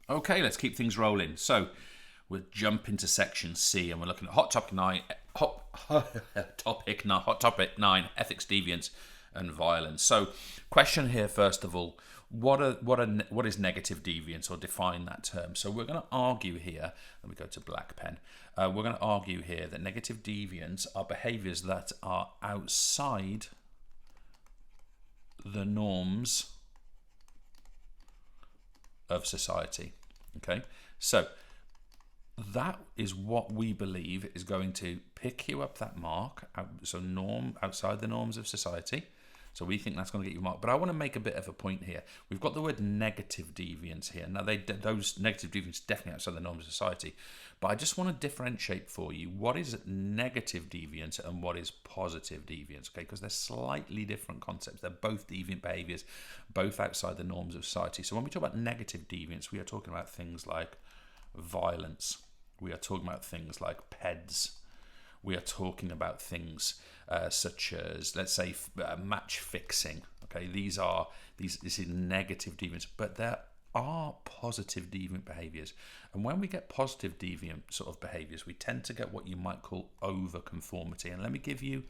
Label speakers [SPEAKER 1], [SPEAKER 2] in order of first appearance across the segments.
[SPEAKER 1] Okay, let's keep things rolling. So we'll jump into section C, and we're looking at hot topic nine, hot topic 9, ethics, deviance, and violence. So, question here first of all: what is negative deviance, or define that term? So we're going to argue here. Let me go to black pen. We're going to argue here that negative deviance are behaviours that are outside the norms of society. Okay, so that is what we believe is going to pick you up that mark. So norm outside the norms of society. So we think that's going to get you a mark. But I want to make a bit of a point here. We've got the word negative deviance here. Now, those negative deviance definitely outside the norms of society. But I just want to differentiate for you what is negative deviance and what is positive deviance. Okay, because they're slightly different concepts. They're both deviant behaviours, both outside the norms of society. So when we talk about negative deviance, we are talking about things like violence. We are talking about things like PEDs. We are talking about things such as, let's say, match fixing. Okay, this is negative deviance, but there are positive deviant behaviours. And when we get positive deviant sort of behaviours, we tend to get what you might call over-conformity. And let me give you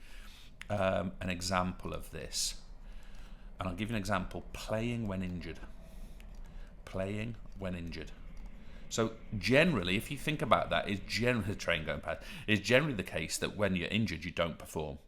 [SPEAKER 1] an example of this. And I'll give you an example: playing when injured. Playing when injured. So generally, if you think about that, is generally the train going past. It's generally the case that when you're injured, you don't perform.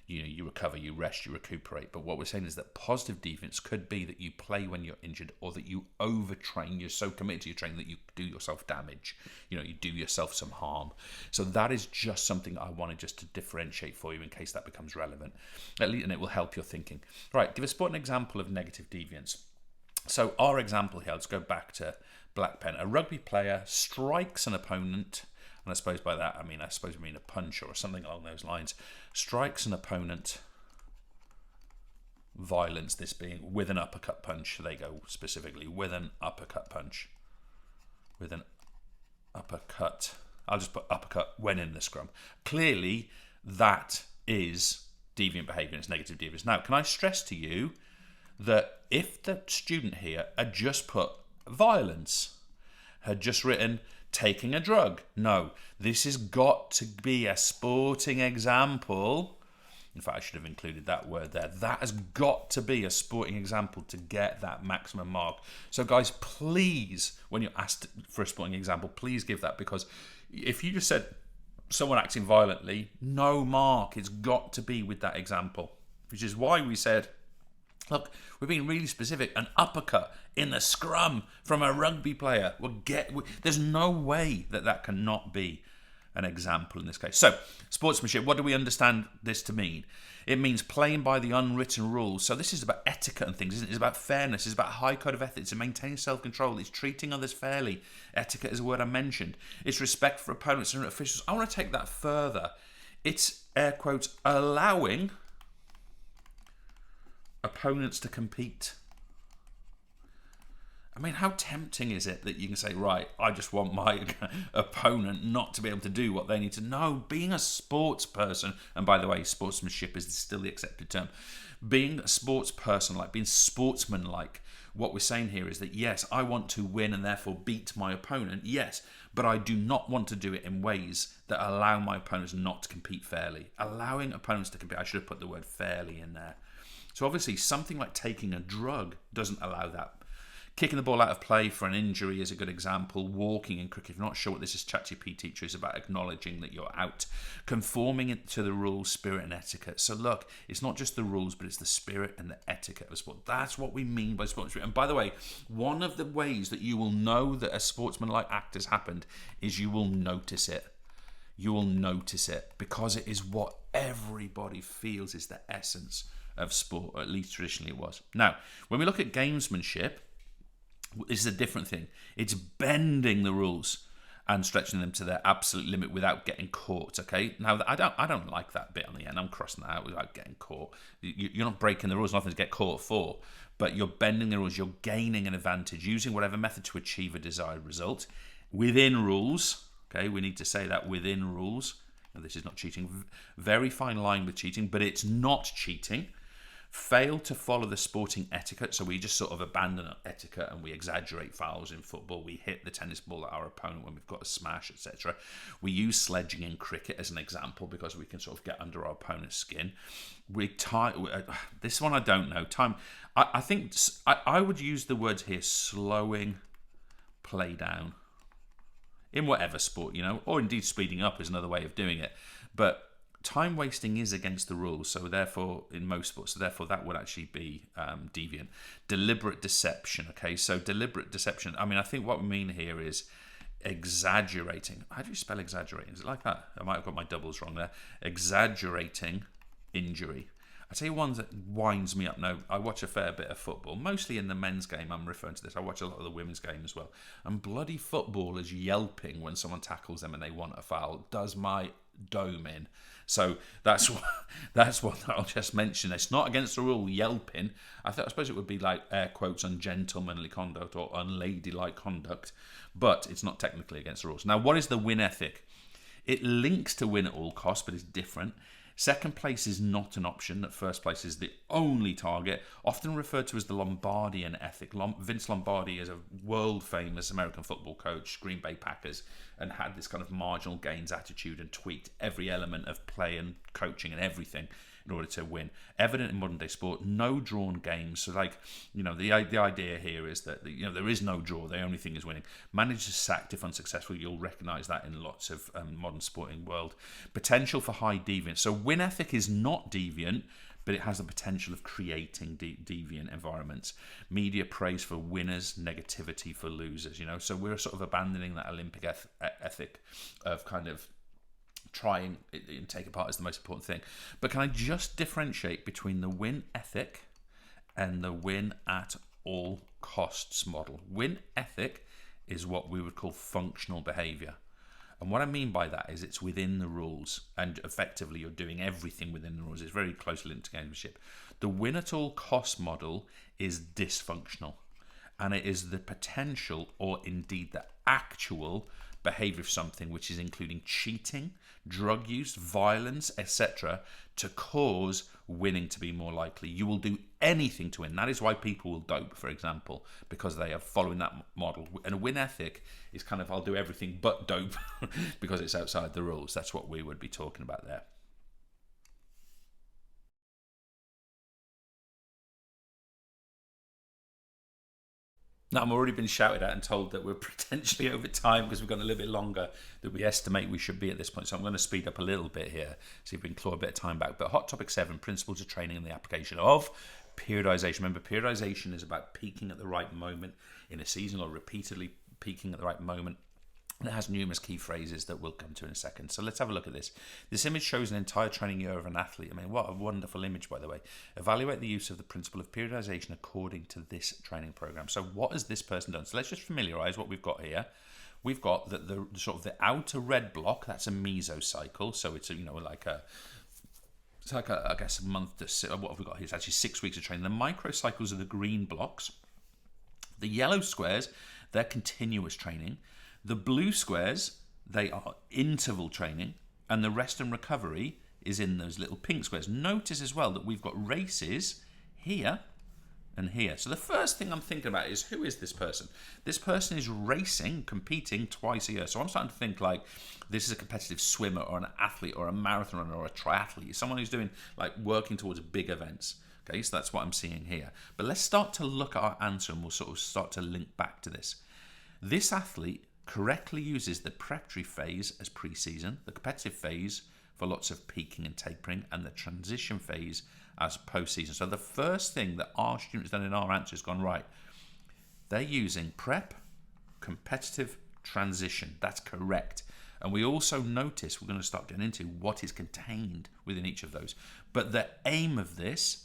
[SPEAKER 1] You recover, you rest, you recuperate. But what we're saying is that positive deviance could be that you play when you're injured, or that you overtrain. You're so committed to your training that you do yourself damage. You do yourself some harm. So that is just something I wanted just to differentiate for you in case that becomes relevant, at least, and it will help your thinking. Right, give us an example of negative deviance. So our example here, let's go back to black pen. A rugby player strikes an opponent, and I suppose by that I mean a punch or something along those lines. Strikes an opponent, violence, this being with an uppercut punch. They go specifically with an uppercut punch. With an uppercut. I'll just put uppercut when in the scrum. Clearly, that is deviant behaviour. It's negative deviance. Now, can I stress to you that if the student here had just put violence, had just written taking a drug, no, this has got to be a sporting example. In fact, I should have included that word there. That has got to be a sporting example to get that maximum mark. So guys, please, when you're asked for a sporting example, please give that, because if you just said someone acting violently, no mark. It's got to be with that example, which is why we said, look, we're being really specific. An uppercut in the scrum from a rugby player there's no way that cannot be an example in this case. So, sportsmanship, what do we understand this to mean? It means playing by the unwritten rules. So this is about etiquette and things, isn't it? It's about fairness. It's about a high code of ethics and maintaining self-control. It's treating others fairly. Etiquette is a word I mentioned. It's respect for opponents and officials. I want to take that further. It's, air quotes, allowing opponents to compete. I mean, how tempting is it that you can say, right, I just want my opponent not to be able to do what they need to. No, being a sports person, and by the way, sportsmanship is still the accepted term. Being a sports person, like being sportsman-like, what we're saying here is that, yes, I want to win and therefore beat my opponent, yes, but I do not want to do it in ways that allow my opponents not to compete fairly. Allowing opponents to compete, I should have put the word fairly in there. So obviously, something like taking a drug doesn't allow that. Kicking the ball out of play for an injury is a good example. Walking in cricket, if you're not sure what this is, ChatGPT teacher is about acknowledging that you're out. Conforming it to the rules, spirit and etiquette. So look, it's not just the rules, but it's the spirit and the etiquette of sport. That's what we mean by sportsmanship. And by the way, one of the ways that you will know that a sportsmanlike act has happened is you will notice it. You will notice it because it is what everybody feels is the essence of sport, or at least traditionally it was. Now, when we look at gamesmanship, this is a different thing. It's bending the rules and stretching them to their absolute limit without getting caught. Okay. Now, I don't like that bit on the end. I'm crossing that out without getting caught. You're not breaking the rules. Nothing to get caught for. But you're bending the rules. You're gaining an advantage using whatever method to achieve a desired result within rules. Okay. We need to say that within rules. Now, this is not cheating. Very fine line with cheating, but it's not cheating. Fail to follow the sporting etiquette, so we just sort of abandon etiquette and we exaggerate fouls in football. We hit the tennis ball at our opponent when we've got a smash, etc. We use sledging in cricket as an example because we can sort of get under our opponent's skin. This one I don't know. I think I would use the words here: slowing play down in whatever sport, or indeed speeding up is another way of doing it. But time wasting is against the rules, so therefore in most sports, so therefore that would actually be deviant. Deliberate deception. Okay, so deliberate deception. I think what we mean here is exaggerating. How do you spell exaggerating? Is it like that? I might have got my doubles wrong there. Exaggerating injury. I tell you one that winds me up. No, I watch a fair bit of football, mostly in the men's game. I'm referring to this. I watch a lot of the women's game as well. And bloody footballers yelping when someone tackles them and they want a foul does my dome in. So that's what I'll just mention. It's not against the rule, yelping. I suppose it would be like air quotes ungentlemanly conduct or unladylike conduct, but it's not technically against the rules. Now, what is the win ethic? It links to win at all costs, but it's different. Second place is not an option. That first place is the only target, often referred to as the Lombardian ethic. Vince Lombardi is a world-famous American football coach, Green Bay Packers, and had this kind of marginal gains attitude and tweaked every element of play and coaching and everything in order to win. Evident in modern day sport, no drawn games. So the idea here is that there is no draw. The only thing is winning. Managers sacked if unsuccessful. You'll recognise that in lots of modern sporting world. Potential for high deviance. So win ethic is not deviant, but it has the potential of creating deviant environments. Media praise for winners, negativity for losers. So we're sort of abandoning that Olympic ethic of kind of trying and take apart is the most important thing. But can I just differentiate between the win ethic and the win at all costs model? Win ethic is what we would call functional behavior. And what I mean by that is it's within the rules, and effectively you're doing everything within the rules. It's very closely linked to gamesmanship. The win at all costs model is dysfunctional, and it is the potential or indeed the actual behavior of something, which is including cheating, drug use, violence, etc., to cause winning to be more likely. You will do anything to win. That is why people will dope, for example, because they are following that model. And a win ethic is kind of, I'll do everything but dope because it's outside the rules. That's what we would be talking about there. Now, I'm already been shouted at and told that we're potentially over time because we've gone a little bit longer than we estimate we should be at this point. So I'm going to speed up a little bit here, see if we can claw a bit of time back. But hot topic 7, principles of training and the application of periodization. Remember, periodization is about peaking at the right moment in a season or repeatedly peaking at the right moment. And it has numerous key phrases that we'll come to in a second. So let's have a look at this. This image shows an entire training year of an athlete. What a wonderful image, by the way. Evaluate the use of the principle of periodization according to this training program. So what has this person done? So let's just familiarize what we've got here. We've got the sort of the outer red block. That's a mesocycle. So it's I guess a month to what have we got here? It's actually 6 weeks of training. The microcycles are the green blocks. The yellow squares, they're continuous training. The blue squares, they are interval training, and the rest and recovery is in those little pink squares. Notice as well that we've got races here and here. So the first thing I'm thinking about is, who is this person? This person is racing, competing twice a year. So I'm starting to think like this is a competitive swimmer or an athlete or a marathon runner or a triathlete, someone who's doing working towards big events. Okay, so that's what I'm seeing here. But let's start to look at our answer and we'll sort of start to link back to this. This athlete correctly uses the preparatory phase as pre-season, the competitive phase for lots of peaking and tapering, and the transition phase as post-season. So the first thing that our students done in our answer has gone right. They're using prep, competitive, transition. That's correct. And we also notice, we're going to start getting into what is contained within each of those. But the aim of this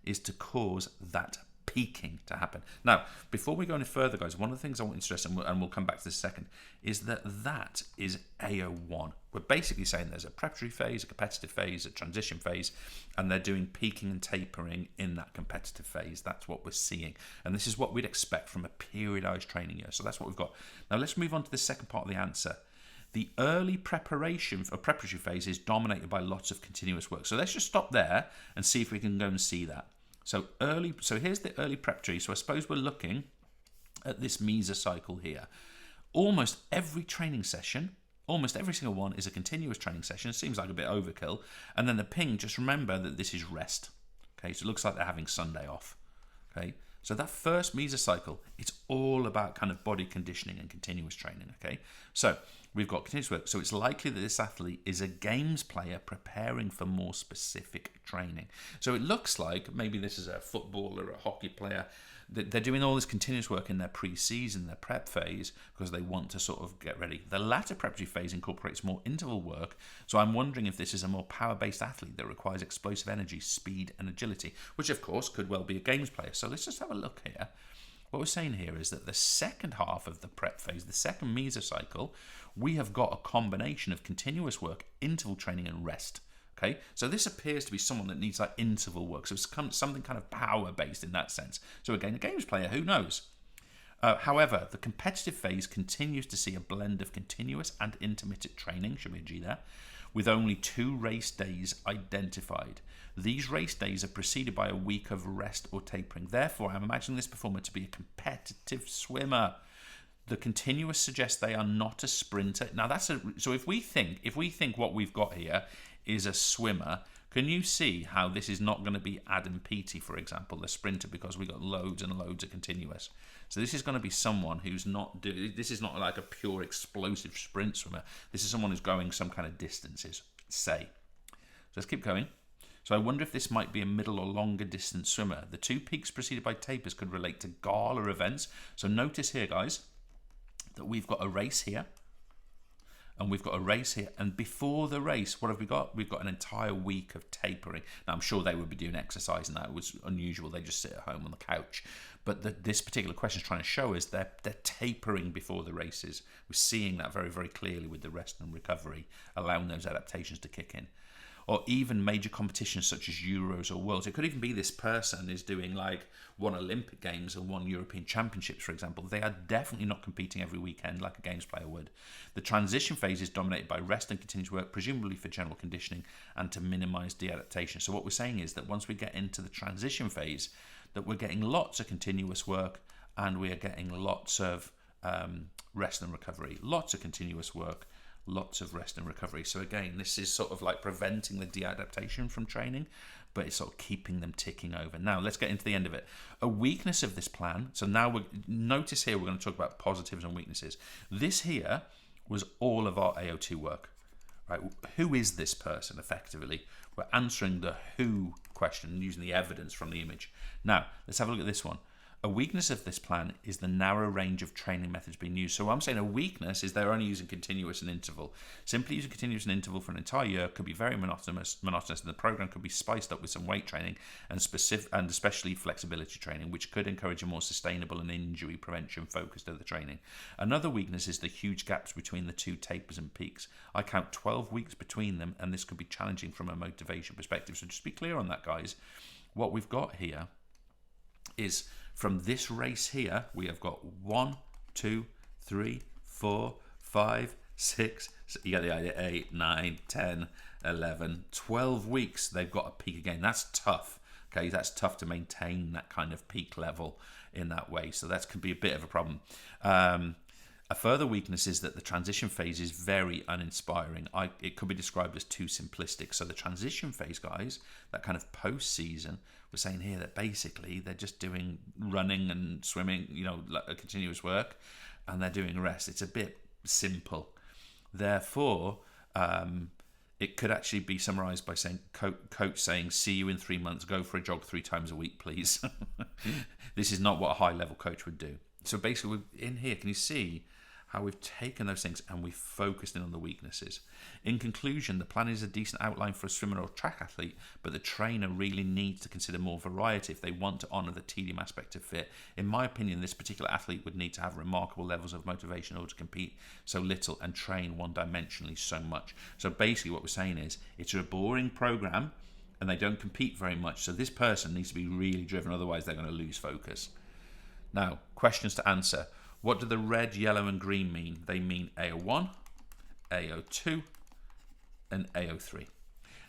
[SPEAKER 1] is to cause that peaking to happen. Now, before we go any further, guys, one of the things I want to stress, and we'll come back to this second, is that is AO1. We're basically saying there's a preparatory phase, a competitive phase, a transition phase, and they're doing peaking and tapering in that competitive phase. That's what we're seeing. And this is what we'd expect from a periodized training year. So that's what we've got. Now, let's move on to the second part of the answer. The early preparatory phase is dominated by lots of continuous work. So let's just stop there and see if we can go and see that. So here's the early preparatory. So I suppose we're looking at this mesocycle here. Almost every training session, almost every single one, is a continuous training session. It seems like a bit overkill. And then the ping, just remember that this is rest. Okay, so it looks like they're having Sunday off. Okay, so that first mesocycle, it's all about kind of body conditioning and continuous training. Okay, so we've got continuous work. So it's likely that this athlete is a games player preparing for more specific training. So it looks like maybe this is a footballer or a hockey player. They're doing all this continuous work in their pre-season, their prep phase, because they want to sort of get ready. The latter preparatory phase incorporates more interval work. So I'm wondering if this is a more power-based athlete that requires explosive energy, speed, and agility, which of course could well be a games player. So let's just have a look here. What we're saying here is that the second half of the prep phase, the second mesocycle, we have got a combination of continuous work, interval training, and rest. Okay, so this appears to be someone that needs like interval work, so it's something kind of power-based in that sense. So again, a games player, who knows? However, the competitive phase continues to see a blend of continuous and intermittent training, should be a G there, with only 2 race days identified. These race days are preceded by a week of rest or tapering. Therefore, I'm imagining this performer to be a competitive swimmer. The continuous suggests they are not a sprinter. Now so if we think what we've got here is a swimmer, can you see how this is not going to be Adam Peaty, for example, the sprinter, because we got loads and loads of continuous. So this is going to be someone who's not this is not like a pure explosive sprint swimmer. This is someone who's going some kind of distances, say. So let's keep going. So I wonder if this might be a middle or longer distance swimmer. The 2 peaks preceded by tapers could relate to gala events. So notice here, guys, that we've got a race here, and we've got a race here, and before the race, what have we got? We've got an entire week of tapering. Now, I'm sure they would be doing exercise, and that was unusual. They just sit at home on the couch. But this particular question is trying to show us they're tapering before the races. We're seeing that very, very clearly with the rest and recovery, allowing those adaptations to kick in. Or even major competitions such as Euros or Worlds. It could even be this person is doing like 1 Olympic Games and 1 European Championships, for example. They are definitely not competing every weekend like a games player would. The transition phase is dominated by rest and continuous work, presumably for general conditioning and to minimize de-adaptation. So what we're saying is that once we get into the transition phase, that we're getting lots of continuous work and we are getting lots of rest and recovery. Lots of continuous work, lots of rest and recovery. So again, this is sort of like preventing the de-adaptation from training, but it's sort of keeping them ticking over. Now let's get into the end of it. A weakness of this plan. So now notice here we're going to talk about positives and weaknesses. This here was all of our AO2 work. Right? Who is this person? Effectively, we're answering the who question using the evidence from the image. Now let's have a look at this one. A weakness of this plan is the narrow range of training methods being used. So what I'm saying a weakness is they're only using continuous and interval. Simply using continuous and interval for an entire year could be very monotonous, and the program could be spiced up with some weight training and especially flexibility training, which could encourage a more sustainable and injury prevention focused of the training. Another weakness is the huge gaps between the 2 tapers and peaks. I count 12 weeks between them, and this could be challenging from a motivation perspective. So just be clear on that, guys. What we've got here is from this race here, we have got 1, 2, 3, 4, 5, 6, you get the idea, 8, 9, 10, 11, 12 weeks. They've got a peak again. That's tough. Okay, that's tough to maintain that kind of peak level in that way. So that could be a bit of a problem. A further weakness is that the transition phase is very uninspiring. It could be described as too simplistic. So the transition phase, guys, that kind of post-season, we're saying here that basically they're just doing running and swimming, like a continuous work, and they're doing rest. It's a bit simple. Therefore, it could actually be summarized by saying, coach saying, see you in 3 months, go for a jog 3 times a week, please. This is not what a high-level coach would do. So basically, in here, can you see how we've taken those things and we've focused in on the weaknesses? In conclusion, the plan is a decent outline for a swimmer or track athlete, but the trainer really needs to consider more variety if they want to honour the tedium aspect of fit. In my opinion, this particular athlete would need to have remarkable levels of motivation in order to compete so little and train one-dimensionally so much. So basically what we're saying is it's a boring program and they don't compete very much, so this person needs to be really driven, otherwise they're going to lose focus. Now, questions to answer. What do the red, yellow and green mean? They mean AO1, AO2 and AO3.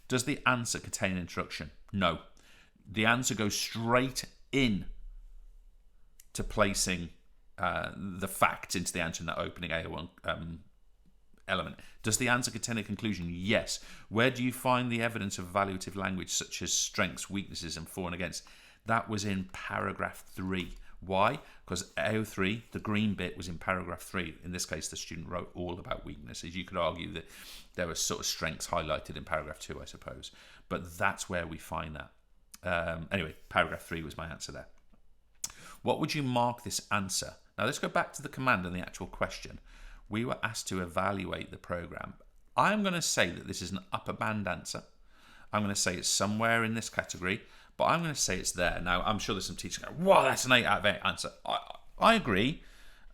[SPEAKER 1] Does the answer contain an introduction? No. The answer goes straight in to placing the facts into the answer in that opening AO1 element. Does the answer contain a conclusion? Yes. Where do you find the evidence of evaluative language such as strengths, weaknesses, and for and against? That was in paragraph 3. Why? Because AO3, the green bit, was in paragraph 3. In this case, the student wrote all about weaknesses. You could argue that there were sort of strengths highlighted in paragraph 2, I suppose. But that's where we find that. Anyway, paragraph 3 was my answer there. What would you mark this answer? Now let's go back to the command and the actual question. We were asked to evaluate the program. I'm going to say that this is an upper band answer. I'm going to say it's somewhere in this category, but I'm going to say it's there. Now, I'm sure there's some teachers going, wow, that's an 8 out of 8 answer. I agree.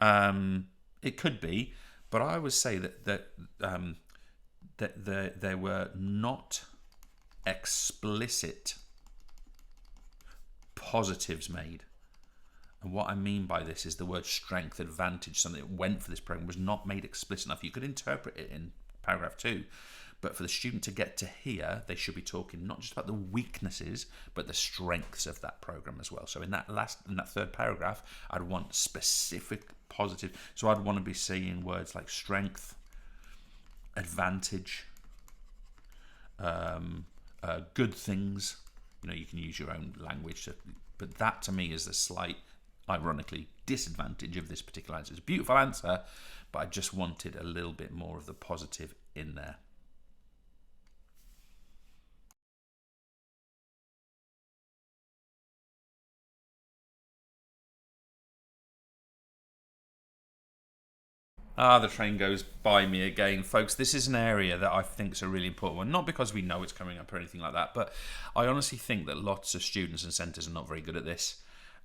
[SPEAKER 1] It could be, but I would say that there were not explicit positives made. And what I mean by this is the word strength, advantage, something that went for this program, was not made explicit enough. You could interpret it in paragraph 2, but for the student to get to here, they should be talking not just about the weaknesses, but the strengths of that program as well. So in that third paragraph, I'd want specific positive. So I'd want to be saying words like strength, advantage, good things. You can use your own language, but that to me is the slight, ironically, disadvantage of this particular answer. It's a beautiful answer, but I just wanted a little bit more of the positive in there. The train goes by me again, folks. This is an area that I think is a really important one. Not because we know it's coming up or anything like that, but I honestly think that lots of students and centres are not very good at this.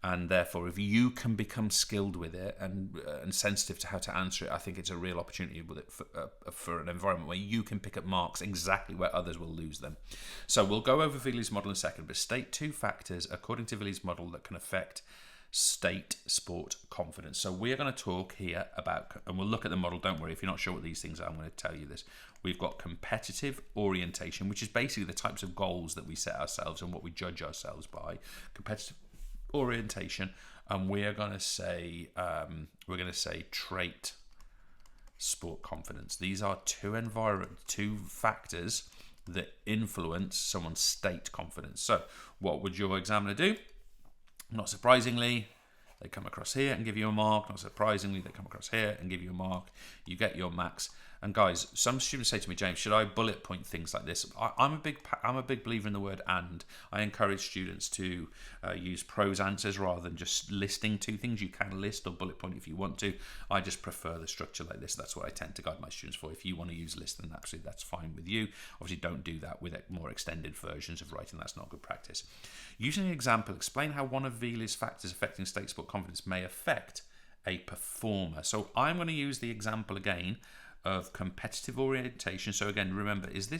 [SPEAKER 1] And therefore, if you can become skilled with it and sensitive to how to answer it, I think it's a real opportunity with it for an environment where you can pick up marks exactly where others will lose them. So we'll go over Vili's model in a second, but state 2 factors, according to Vili's model, that can affect state sport confidence. So we're going to talk here about, and we'll look at the model. Don't worry, if you're not sure what these things are, I'm going to tell you this. We've got competitive orientation, which is basically the types of goals that we set ourselves and what we judge ourselves by. Competitive orientation, and we're going to say trait sport confidence. These are two factors that influence someone's state confidence. So what would your examiner do? Not surprisingly, they come across here and give you a mark. Not surprisingly, they come across here and give you a mark. You get your max. And guys, some students say to me, James, should I bullet point things like this? I'm a big believer in the word and. I encourage students to use prose answers rather than just listing 2 things. You can list or bullet point if you want to. I just prefer the structure like this. That's what I tend to guide my students for. If you want to use list, then absolutely that's fine with you. Obviously, don't do that with more extended versions of writing. That's not good practice. Using an example, explain how one of Vili's factors affecting state sport confidence may affect a performer. So I'm going to use the example again of competitive orientation. So again, remember, is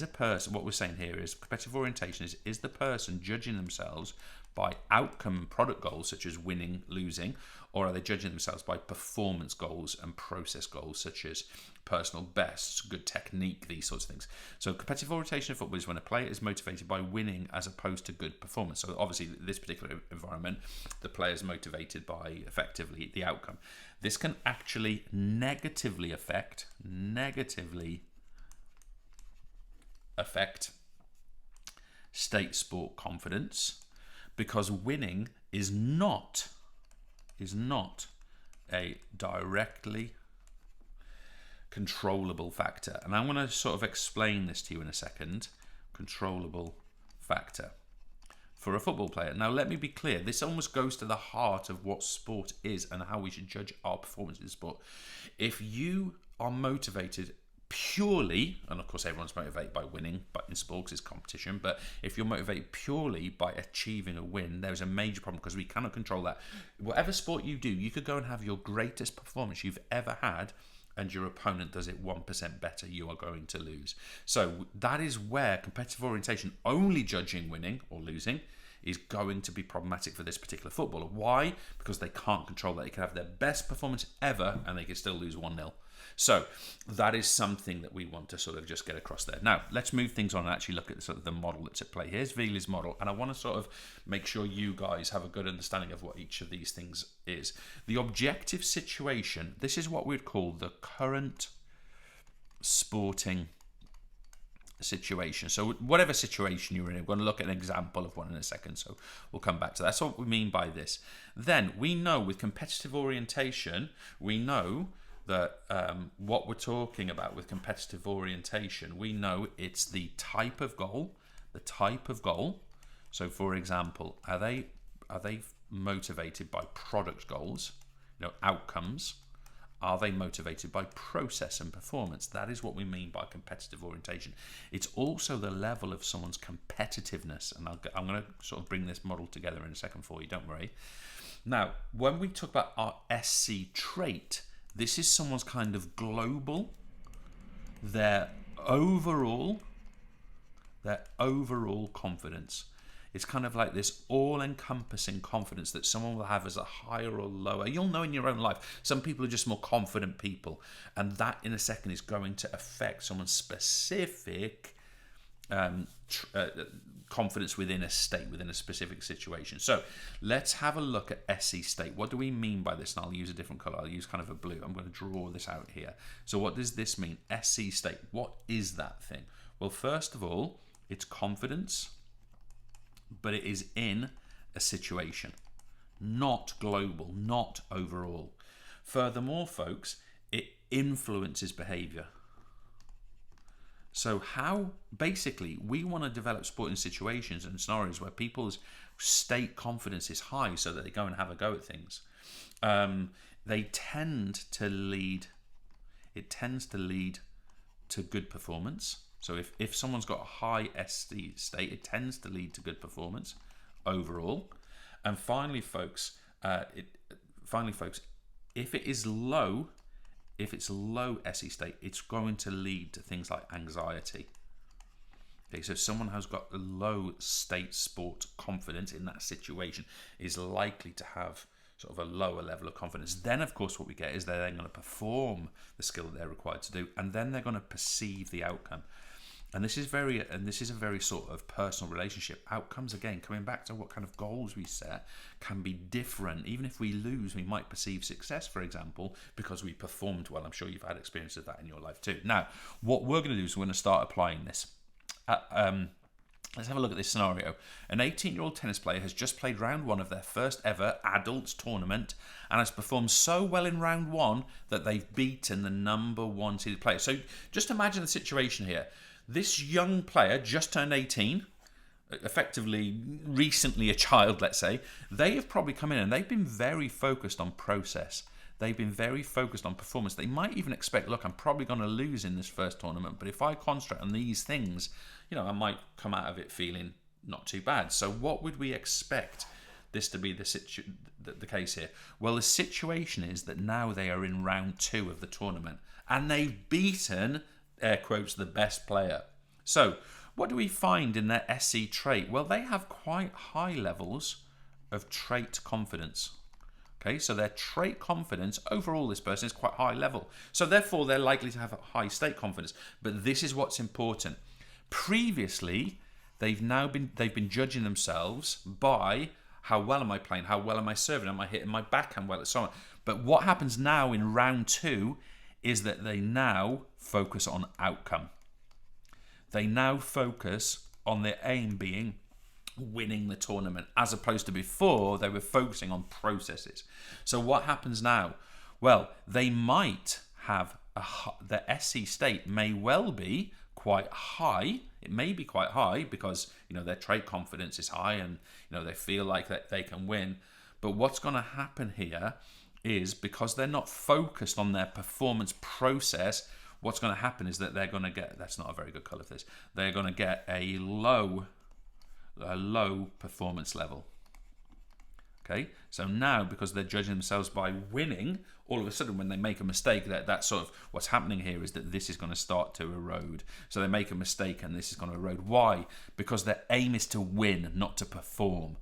[SPEAKER 1] a person, what we're saying here is competitive orientation is the person judging themselves by outcome and product goals such as winning, losing, or are they judging themselves by performance goals and process goals such as personal bests, good technique, these sorts of things. So competitive orientation in football is when a player is motivated by winning as opposed to good performance. So obviously this particular environment, the player is motivated by effectively the outcome. This can actually negatively affect state sport confidence, because winning is not a directly controllable factor. And I'm going to sort of explain this to you in a second. Controllable factor for a football player. Now, let me be clear. This almost goes to the heart of what sport is and how we should judge our performance in sport. If you are motivated purely, and of course everyone's motivated by winning, but in sports it's competition, but if you're motivated purely by achieving a win, there's a major problem because we cannot control that. Whatever sport you do, you could go and have your greatest performance you've ever had, and your opponent does it 1% better, you are going to lose. So that is where competitive orientation, only judging winning or losing, is going to be problematic for this particular footballer. Why? Because they can't control that. They can have their best performance ever and they can still lose 1-0. So that is something that we want to sort of just get across there. Now, let's move things on and actually look at sort of the model that's at play. Here's Veely's model, and I want to sort of make sure you guys have a good understanding of what each of these things is. The objective situation, this is what we'd call the current sporting situation. So whatever situation you're in, we're going to look at an example of one in a second, so we'll come back to that. That's what we mean by this. Then we know with competitive orientation, we know that what we're talking about with competitive orientation, we know it's the type of goal, So for example, are they motivated by product goals, outcomes? Are they motivated by process and performance? That is what we mean by competitive orientation. It's also the level of someone's competitiveness, and I'm going to sort of bring this model together in a second for you, don't worry. Now, when we talk about our SC trait, this is someone's kind of global, their overall confidence. It's kind of like this all-encompassing confidence that someone will have as a higher or lower. You'll know in your own life, some people are just more confident people, and that in a second is going to affect someone's specific confidence within a state, within a specific situation. So let's have a look at SE state. What do we mean by this? And I'll use a different color. I'll use kind of a blue. I'm going to draw this out here. So what does this mean? SE state. What is that thing? Well, first of all, it's confidence, but it is in a situation, not global, not overall. Furthermore, folks, it influences behavior. So how, basically, we want to develop sporting situations and scenarios where people's state confidence is high so that they go and have a go at things. They tend to lead, it tends to lead to good performance. So if someone's got a high SC state, it tends to lead to good performance overall. And finally, folks, if it's low SE state, it's going to lead to things like anxiety. Okay, so someone who's got a low state sport confidence in that situation is likely to have sort of a lower level of confidence. Then, of course, what we get is they're then going to perform the skill that they're required to do, and then they're going to perceive the outcome. And this is a very sort of personal relationship. Outcomes, again, coming back to what kind of goals we set, can be different. Even if we lose, we might perceive success, for example, because we performed well. I'm sure you've had experience of that in your life too. Now, what we're going to do is we're going to start applying this. Let's have a look at this scenario. An 18-year-old tennis player has just played round one of their first ever adults tournament and has performed so well in round one that they've beaten the number one seeded player. So just imagine the situation here. This young player just turned 18, effectively recently a child, let's say. They have probably come in and they've been very focused on process. They've been very focused on performance. They might even expect, look, I'm probably going to lose in this first tournament, but if I concentrate on these things, I might come out of it feeling not too bad. So what would we expect this to be the case here? Well, the situation is that now they are in round two of the tournament and they've beaten, air quotes, the best player. So what do we find in their SE trait? Well, they have quite high levels of trait confidence. Okay, so their trait confidence, overall this person is quite high level. So therefore they're likely to have a high state confidence. But this is what's important. Previously, they've been judging themselves by how well am I playing, how well am I serving, am I hitting my backhand well, and so on. But what happens now in round two is that they now focus on outcome. They now focus on their aim being winning the tournament, as opposed to before they were focusing on processes. So what happens now? Well, they might have the SE state may well be quite high. It may be quite high because their trait confidence is high and they feel like that they can win. But what's going to happen here is, because they're not focused on their performance process, what's going to happen is that they're going to get, that's not a very good color for this, they're going to get a low performance level. Okay, so now because they're judging themselves by winning, all of a sudden when they make a mistake, that's sort of what's happening here is that this is going to start to erode. So they make a mistake and this is going to erode. Why? Because their aim is to win, not to perform.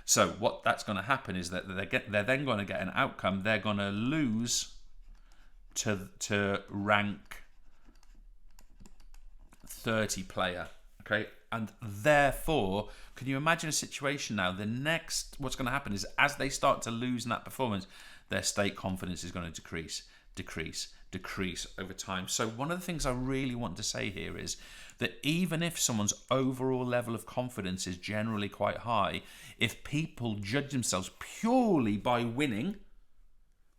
[SPEAKER 1] So what that's going to happen is that they're then going to get an outcome. They're going to lose to rank 30 player. Okay, and therefore, can you imagine a situation now? What's going to happen is as they start to lose in that performance, their state confidence is going to decrease over time. So one of the things I really want to say here is that even if someone's overall level of confidence is generally quite high, if people judge themselves purely by winning,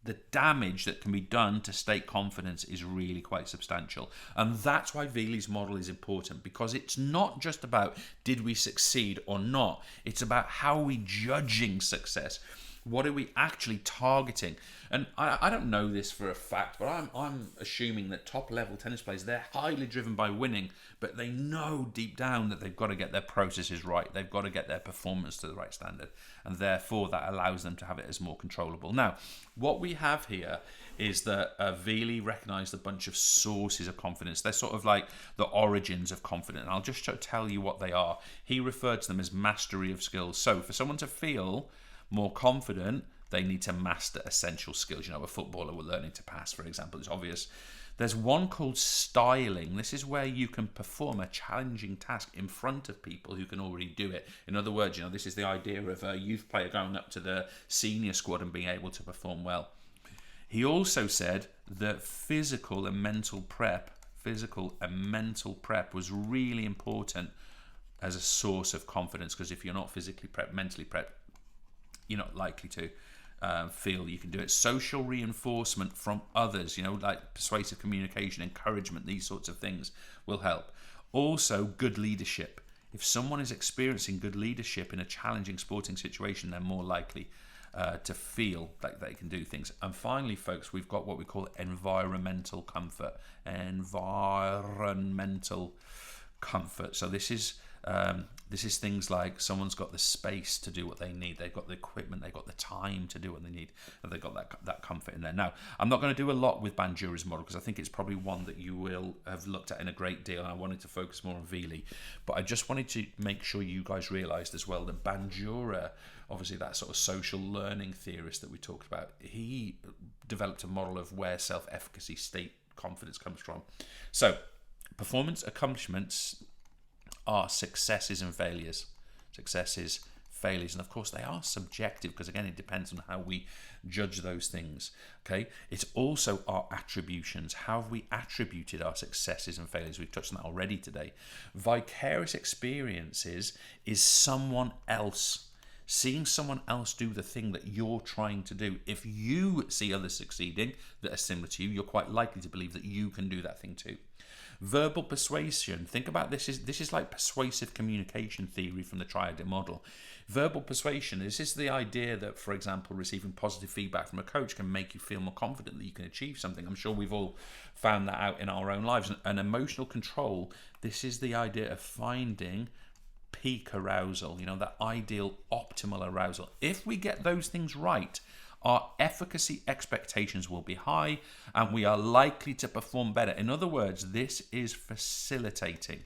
[SPEAKER 1] the damage that can be done to state confidence is really quite substantial. And that's why Veely's model is important, because it's not just about did we succeed or not. It's about how are we judging success. What are we actually targeting? And I don't know this for a fact, but I'm assuming that top level tennis players, they're highly driven by winning, but they know deep down that they've got to get their processes right. They've got to get their performance to the right standard. And therefore that allows them to have it as more controllable. Now, what we have here is that Veely recognized a bunch of sources of confidence. They're sort of like the origins of confidence. And I'll just tell you what they are. He referred to them as mastery of skills. So for someone to feel more confident, they need to master essential skills. You know, a footballer we're learning to pass, for example, it's obvious. There's one called styling. This is where you can perform a challenging task in front of people who can already do it. In other words, you know, this is the idea of a youth player going up to the senior squad and being able to perform well. He also said that physical and mental prep was really important as a source of confidence, because if you're not physically prepped, mentally prepped, you're not likely to feel you can do it. Social reinforcement from others, you know, like persuasive communication, encouragement, these sorts of things will help. Also, good leadership. If someone is experiencing good leadership in a challenging sporting situation, they're more likely to feel like they can do things. And finally, folks, we've got what we call environmental comfort. Environmental comfort. So this is things like someone's got the space to do what they need, they've got the equipment, they've got the time to do what they need, and they've got that comfort in there. Now, I'm not going to do a lot with Bandura's model because I think it's probably one that you will have looked at in a great deal, and I wanted to focus more on Veely. But I just wanted to make sure you guys realised as well that Bandura, obviously that sort of social learning theorist that we talked about, he developed a model of where self-efficacy, state confidence comes from. So, performance accomplishments are successes and failures. Successes, failures, and of course they are subjective because again it depends on how we judge those things. Okay, it's also our attributions. How have we attributed our successes and failures? We've touched on that already today. Vicarious experiences is someone else. Seeing someone else do the thing that you're trying to do. If you see others succeeding that are similar to you, you're quite likely to believe that you can do that thing too. Verbal persuasion. Think about this. This is like persuasive communication theory from the triad model. Verbal persuasion, this is the idea that, for example, receiving positive feedback from a coach can make you feel more confident that you can achieve something. I'm sure we've all found that out in our own lives. And emotional control, this is the idea of finding peak arousal, you know, that ideal optimal arousal. If we get those things right, our efficacy expectations will be high and we are likely to perform better. In other words, this is facilitating.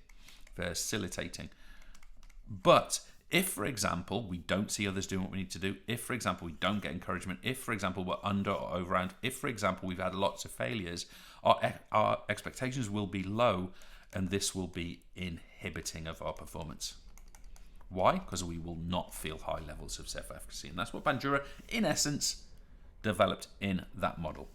[SPEAKER 1] But if, for example, we don't see others doing what we need to do, if, for example, we don't get encouragement, if, for example, we're under or overround, if, for example, we've had lots of failures, our expectations will be low and this will be inhibiting of our performance. Why? Because we will not feel high levels of self-efficacy. And that's what Bandura, in essence, developed in that model.